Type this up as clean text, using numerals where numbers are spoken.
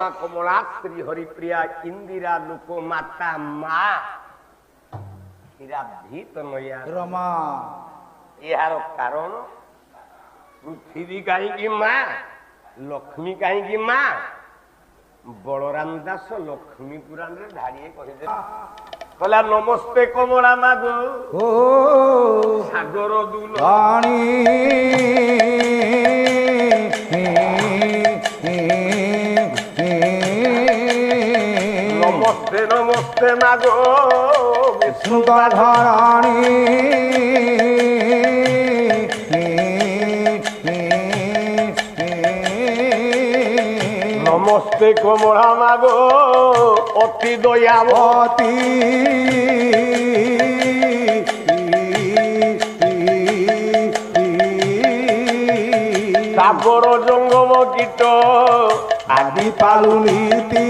কমলাত্রী হরিপ্রিয়া ইন্দিরা লোকমাতা মা হীরাভীত নয়া রমা এর কারণ পৃথিবী কাহিঁকি মা লক্ষ্মী কাহিঁকি মা বলরাম দাস লক্ষ্মী পুরাণে ধারিয়ে কহিছে কলা নমস্তে কমলা মাগো ও সাগর দুল রানী নমস্তে নমস্তে মাগো বিষ্ণুদাধারানী নমস্তে কমলা মাগো অতি দয়াবতী সাগর জঙ্গম কীট আদি পালু নীতি